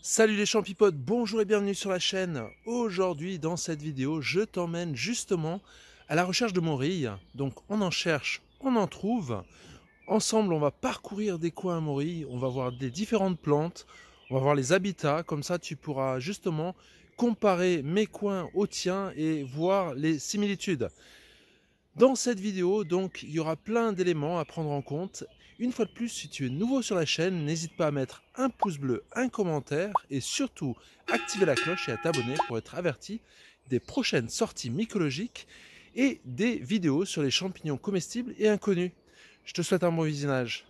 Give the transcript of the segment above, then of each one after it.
Salut les champipotes, bonjour et bienvenue sur la chaîne. Aujourd'hui dans cette vidéo, je t'emmène justement à la recherche de morilles. Donc on en cherche, on en trouve. Ensemble on va parcourir des coins à morilles, on va voir des différentes plantes, on va voir les habitats. Comme ça tu pourras justement comparer mes coins aux tiens et voir les similitudes. Dans cette vidéo, donc, il y aura plein d'éléments à prendre en compte. Une fois de plus, si tu es nouveau sur la chaîne, n'hésite pas à mettre un pouce bleu, un commentaire et surtout activer la cloche et à t'abonner pour être averti des prochaines sorties mycologiques et des vidéos sur les champignons comestibles et inconnus. Je te souhaite un bon visionnage.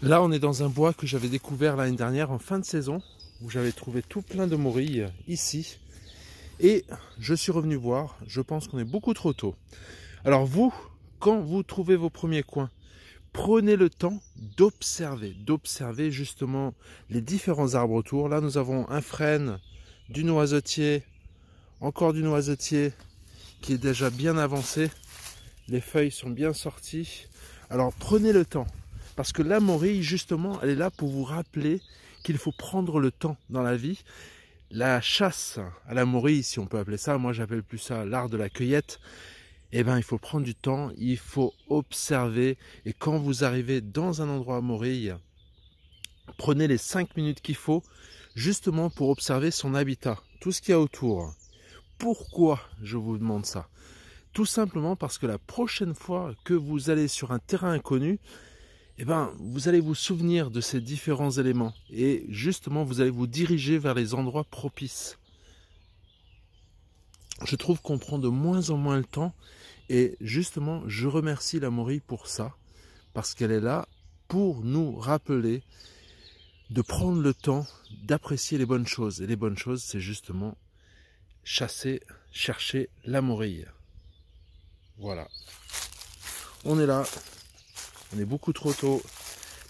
Là, on est dans un bois que j'avais découvert l'année dernière en fin de saison, où j'avais trouvé tout plein de morilles ici. Et je suis revenu voir, je pense qu'on est beaucoup trop tôt. Alors vous, quand vous trouvez vos premiers coins, prenez le temps d'observer justement les différents arbres autour. Là, nous avons un frêne, du noisetier, encore du noisetier qui est déjà bien avancé. Les feuilles sont bien sorties. Alors prenez le temps. Parce que la morille, justement, elle est là pour vous rappeler qu'il faut prendre le temps dans la vie. La chasse à la morille, si on peut appeler ça, moi j'appelle plus ça l'art de la cueillette, eh bien il faut prendre du temps, il faut observer. Et quand vous arrivez dans un endroit à morille, prenez les 5 minutes qu'il faut, justement pour observer son habitat, tout ce qu'il y a autour. Pourquoi je vous demande ça? Tout simplement parce que la prochaine fois que vous allez sur un terrain inconnu, eh ben, vous allez vous souvenir de ces différents éléments et justement vous allez vous diriger vers les endroits propices. Je trouve qu'on prend de moins en moins le temps et justement je remercie la morille pour ça, parce qu'elle est là pour nous rappeler de prendre le temps d'apprécier les bonnes choses. Et les bonnes choses, c'est justement chasser, chercher la morille. Voilà, on est là. On est beaucoup trop tôt,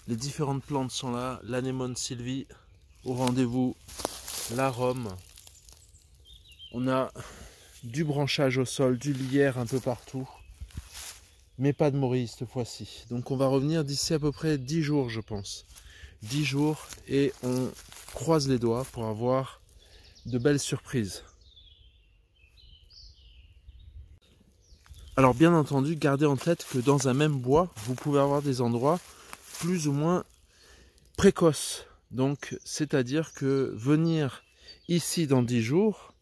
les différentes plantes sont là, l'anémone sylvie au rendez-vous, l'arôme, on a du branchage au sol, du lierre un peu partout, mais pas de morilles cette fois-ci. Donc on va revenir d'ici à peu près 10 jours je pense. 10 jours et on croise les doigts pour avoir de belles surprises. Alors bien entendu, gardez en tête que dans un même bois, vous pouvez avoir des endroits plus ou moins précoces. Donc, c'est-à-dire que venir ici dans 10 jours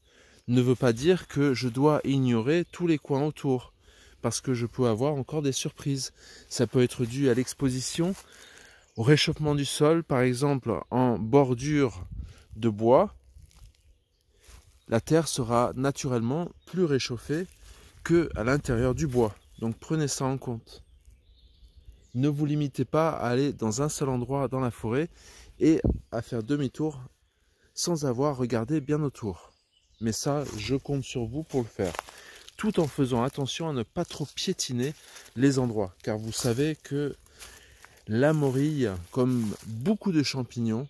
ne veut pas dire que je dois ignorer tous les coins autour. Parce que je peux avoir encore des surprises. Ça peut être dû à l'exposition, au réchauffement du sol. Par exemple, en bordure de bois, la terre sera naturellement plus réchauffée que à l'intérieur du bois. Donc prenez ça en compte. Ne vous limitez pas à aller dans un seul endroit dans la forêt et à faire demi-tour sans avoir regardé bien autour. Mais ça, je compte sur vous pour le faire. Tout en faisant attention à ne pas trop piétiner les endroits. Car vous savez que la morille, comme beaucoup de champignons,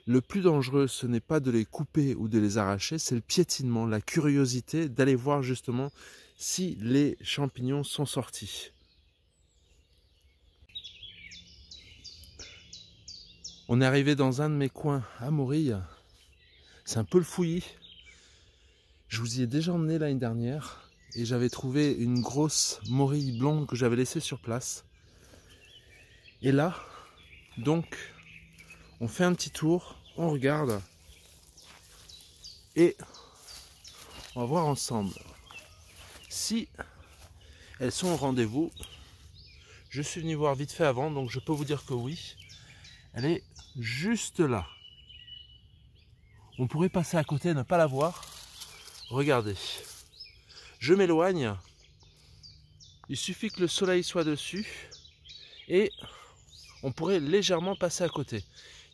le plus dangereux, ce n'est pas de les couper ou de les arracher, c'est le piétinement, la curiosité d'aller voir justement si les champignons sont sortis. On est arrivé dans un de mes coins à morilles. C'est un peu le fouillis. Je vous y ai déjà emmené l'année dernière et j'avais trouvé une grosse morille blonde que j'avais laissée sur place. Et là, donc, on fait un petit tour, on regarde et on va voir ensemble si elles sont au rendez-vous. Je suis venu voir vite fait avant, donc je peux vous dire que oui. Elle est juste là. On pourrait passer à côté et ne pas la voir. Regardez. Je m'éloigne. Il suffit que le soleil soit dessus. Et on pourrait légèrement passer à côté.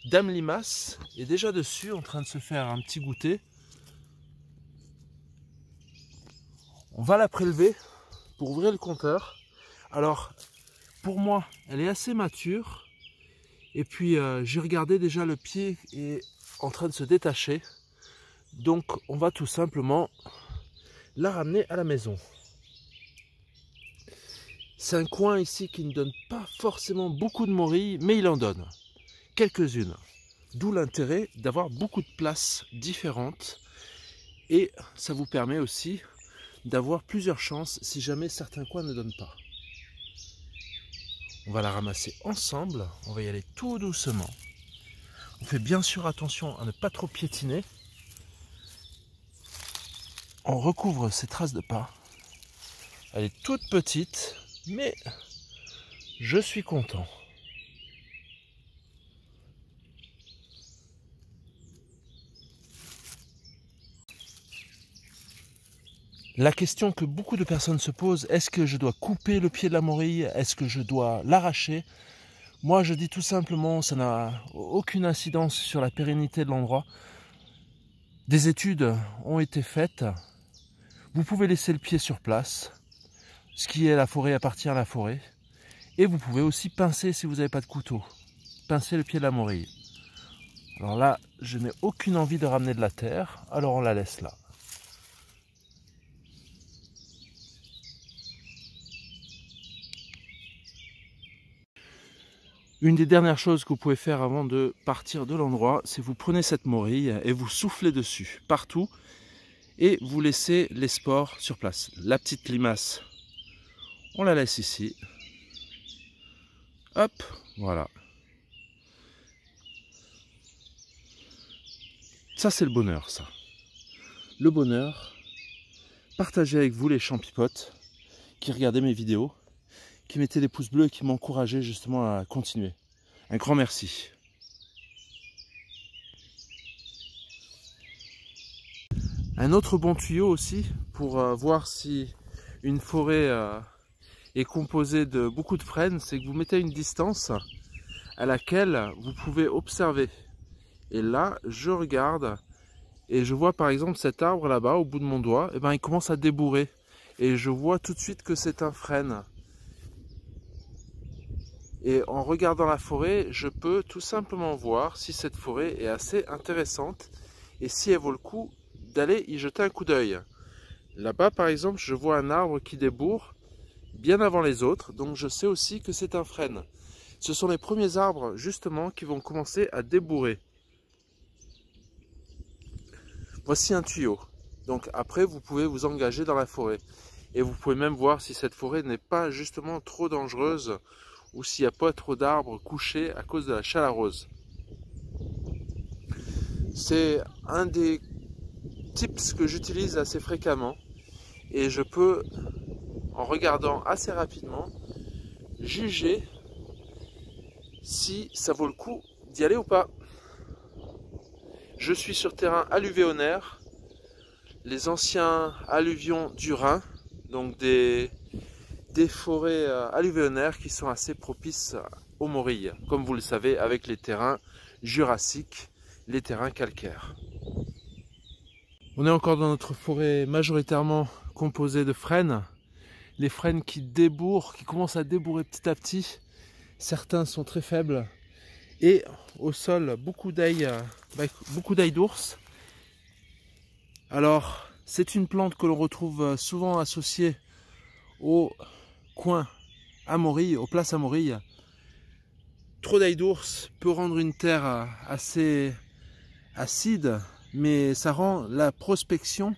Dame Limace est déjà dessus, en train de se faire un petit goûter. On va la prélever pour ouvrir le compteur. Alors, pour moi, elle est assez mature. Et puis, j'ai regardé déjà, le pied est en train de se détacher. Donc, on va tout simplement la ramener à la maison. C'est un coin ici qui ne donne pas forcément beaucoup de morilles, mais il en donne quelques-unes. D'où l'intérêt d'avoir beaucoup de places différentes. Et ça vous permet aussi d'avoir plusieurs chances si jamais certains coins ne donnent pas. On va la ramasser ensemble, on va y aller tout doucement. On fait bien sûr attention à ne pas trop piétiner. On recouvre ces traces de pas. Elle est toute petite, mais je suis content. La question que beaucoup de personnes se posent, est-ce que je dois couper le pied de la morille? Est-ce que je dois l'arracher? Moi, je dis tout simplement, ça n'a aucune incidence sur la pérennité de l'endroit. Des études ont été faites. Vous pouvez laisser le pied sur place. Ce qui est la forêt appartient à la forêt. Et vous pouvez aussi pincer si vous n'avez pas de couteau. Pincer le pied de la morille. Alors là, je n'ai aucune envie de ramener de la terre, alors on la laisse là. Une des dernières choses que vous pouvez faire avant de partir de l'endroit, c'est vous prenez cette morille et vous soufflez dessus, partout, et vous laissez les spores sur place. La petite limace, on la laisse ici. Hop, voilà. Ça, c'est le bonheur, ça. Le bonheur, partager avec vous les champipotes qui regardaient mes vidéos, qui mettaient des pouces bleus et qui m'encourageaient justement à continuer. Un grand merci. Un autre bon tuyau aussi pour voir si une forêt est composée de beaucoup de frênes, c'est que vous mettez une distance à laquelle vous pouvez observer. Et là, je regarde et je vois par exemple cet arbre là-bas au bout de mon doigt, et ben, il commence à débourrer. Et je vois tout de suite que c'est un frêne. Et en regardant la forêt, je peux tout simplement voir si cette forêt est assez intéressante et si elle vaut le coup d'aller y jeter un coup d'œil. Là-bas, par exemple, je vois un arbre qui débourre bien avant les autres, donc je sais aussi que c'est un frêne. Ce sont les premiers arbres, justement, qui vont commencer à débourrer. Voici un tuyau. Donc après, vous pouvez vous engager dans la forêt. Et vous pouvez même voir si cette forêt n'est pas justement trop dangereuse ou s'il n'y a pas trop d'arbres couchés à cause de la chalarose. C'est un des tips que j'utilise assez fréquemment et je peux, en regardant assez rapidement, juger si ça vaut le coup d'y aller ou pas. Je suis sur terrain alluvionnnaire, les anciens alluvions du Rhin, donc des forêts alluvionnaires qui sont assez propices aux morilles, comme vous le savez, avec les terrains jurassiques, les terrains calcaires. On est encore dans notre forêt majoritairement composée de frênes, les frênes qui débourrent, qui commencent à débourrer petit à petit. Certains sont très faibles et au sol beaucoup d'ail d'ours. Alors c'est une plante que l'on retrouve souvent associée aux coins à morilles, aux places à morilles. Trop d'ail d'ours peut rendre une terre assez acide, mais ça rend la prospection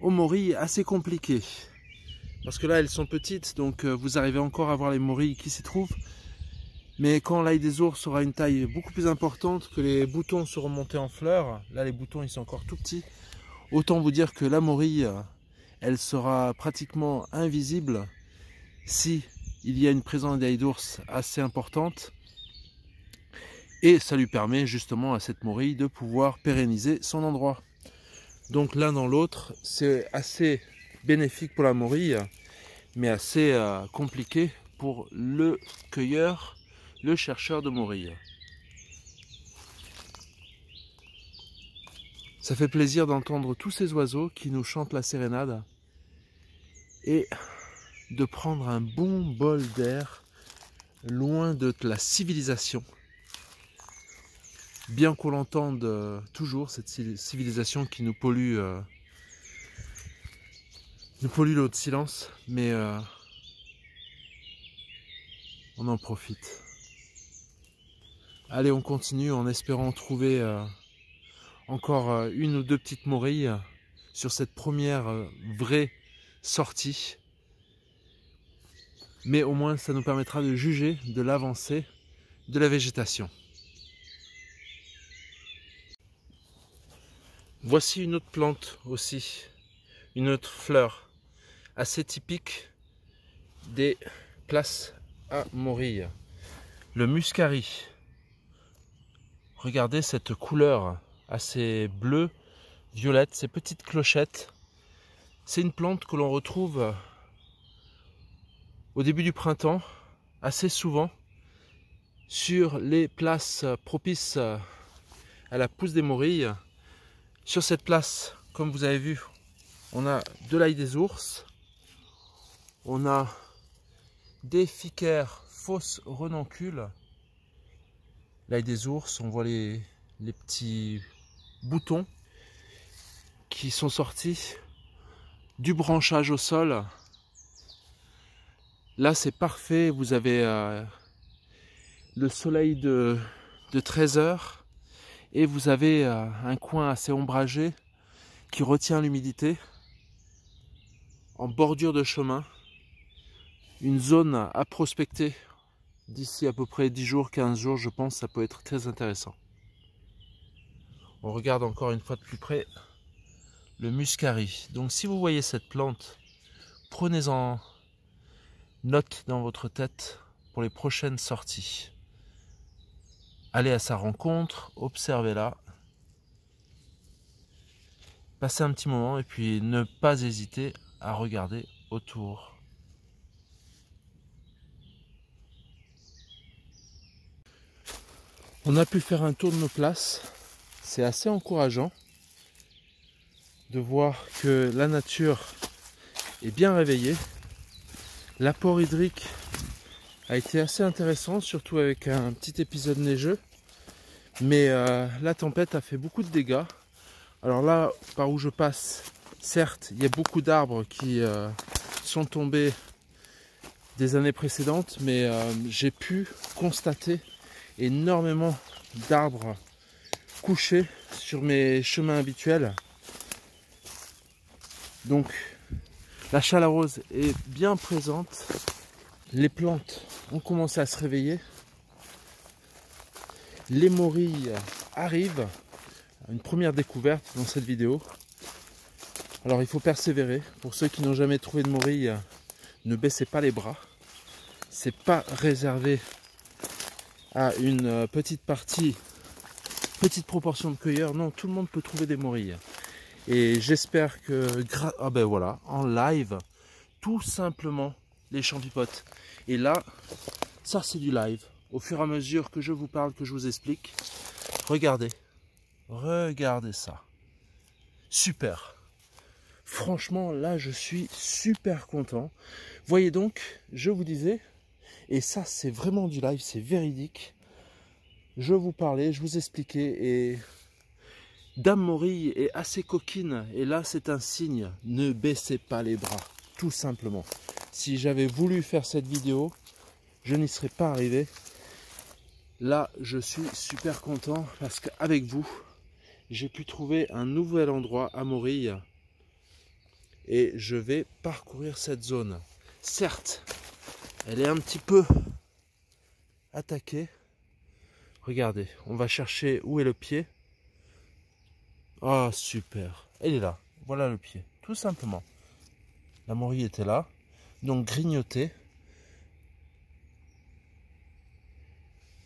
aux morilles assez compliquée. Parce que là, elles sont petites, donc vous arrivez encore à voir les morilles qui s'y trouvent. Mais quand l'ail des ours aura une taille beaucoup plus importante, que les boutons seront montés en fleurs, là les boutons ils sont encore tout petits, autant vous dire que la morille, elle sera pratiquement invisible si il y a une présence d'ail d'ours assez importante. Et ça lui permet justement à cette morille de pouvoir pérenniser son endroit. Donc l'un dans l'autre, c'est assez bénéfique pour la morille, mais assez compliqué pour le cueilleur, le chercheur de morilles. Ça fait plaisir d'entendre tous ces oiseaux qui nous chantent la sérénade et de prendre un bon bol d'air loin de la civilisation. Bien qu'on l'entende toujours, cette civilisation qui nous pollue notre silence, mais on en profite. Allez, on continue en espérant trouver encore une ou deux petites morilles sur cette première vraie sortie. Mais au moins, ça nous permettra de juger de l'avancée de la végétation. Voici une autre plante aussi, une autre fleur, assez typique des places à morilles. Le muscari. Regardez cette couleur assez bleue, violette, ces petites clochettes. C'est une plante que l'on retrouve au début du printemps, assez souvent, sur les places propices à la pousse des morilles. Sur cette place, comme vous avez vu, on a de l'ail des ours, on a des Ficus fausses renoncules. L'ail des ours, on voit les petits boutons qui sont sortis du branchage au sol. Là, c'est parfait, vous avez le soleil de 13 heures et vous avez un coin assez ombragé qui retient l'humidité en bordure de chemin. Une zone à prospecter d'ici à peu près 10 jours, 15 jours, je pense, ça peut être très intéressant. On regarde encore une fois de plus près le muscari. Donc si vous voyez cette plante, prenez-en note dans votre tête pour les prochaines sorties. Allez à sa rencontre, observez-la, passez un petit moment et puis ne pas hésiter à regarder autour. On a pu faire un tour de nos places, c'est assez encourageant de voir que la nature est bien réveillée. L'apport hydrique a été assez intéressant, surtout avec un petit épisode neigeux. Mais la tempête a fait beaucoup de dégâts. Alors là, par où je passe, certes, il y a beaucoup d'arbres qui sont tombés des années précédentes, mais j'ai pu constater énormément d'arbres couchés sur mes chemins habituels. Donc la chaleur est bien présente. Les plantes ont commencé à se réveiller. Les morilles arrivent. Une première découverte dans cette vidéo. Alors il faut persévérer. Pour ceux qui n'ont jamais trouvé de morilles, ne baissez pas les bras. C'est pas réservé à une petite partie, petite proportion de cueilleurs. Non, tout le monde peut trouver des morilles. Et j'espère que, ah ben voilà, en live, tout simplement, les champs pipotent. Et là, ça c'est du live. Au fur et à mesure que je vous parle, que je vous explique, regardez. Regardez ça. Super. Franchement, là, je suis super content. Voyez donc, je vous disais, et ça, c'est vraiment du live, c'est véridique. Je vous parlais, je vous expliquais, et Dame Morille est assez coquine. Et là, c'est un signe. Ne baissez pas les bras, tout simplement. Si j'avais voulu faire cette vidéo, je n'y serais pas arrivé. Là, je suis super content parce qu'avec vous, j'ai pu trouver un nouvel endroit à Morille et je vais parcourir cette zone. Certes, elle est un petit peu attaquée. Regardez, on va chercher où est le pied. Ah, super, elle est là. Voilà le pied, tout simplement. La morille était là, donc grignotée.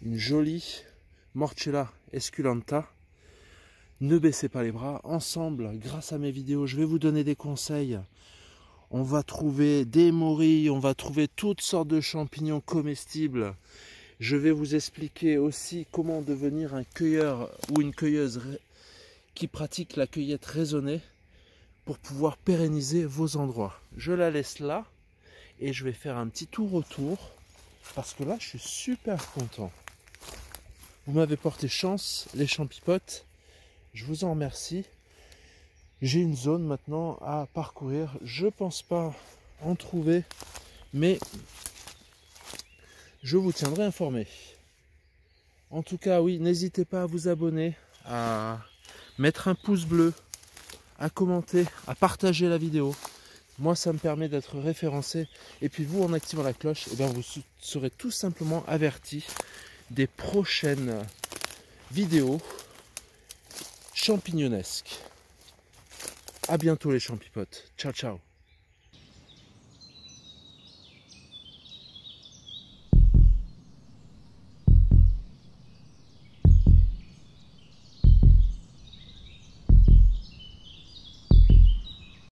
Une jolie Morchella esculenta. Ne baissez pas les bras. Ensemble, grâce à mes vidéos, je vais vous donner des conseils. On va trouver des morilles, on va trouver toutes sortes de champignons comestibles. Je vais vous expliquer aussi comment devenir un cueilleur ou une cueilleuse qui pratique la cueillette raisonnée pour pouvoir pérenniser vos endroits. Je la laisse là et je vais faire un petit tour autour parce que là, je suis super content. Vous m'avez porté chance, les champipotes. Je vous en remercie. J'ai une zone maintenant à parcourir. Je pense pas en trouver, mais je vous tiendrai informé. En tout cas, oui, n'hésitez pas à vous abonner, à mettre un pouce bleu, à commenter, à partager la vidéo. Moi, ça me permet d'être référencé. Et puis vous, en activant la cloche, eh bien, vous serez tout simplement averti des prochaines vidéos champignonesques. À bientôt les champipotes. Ciao, ciao.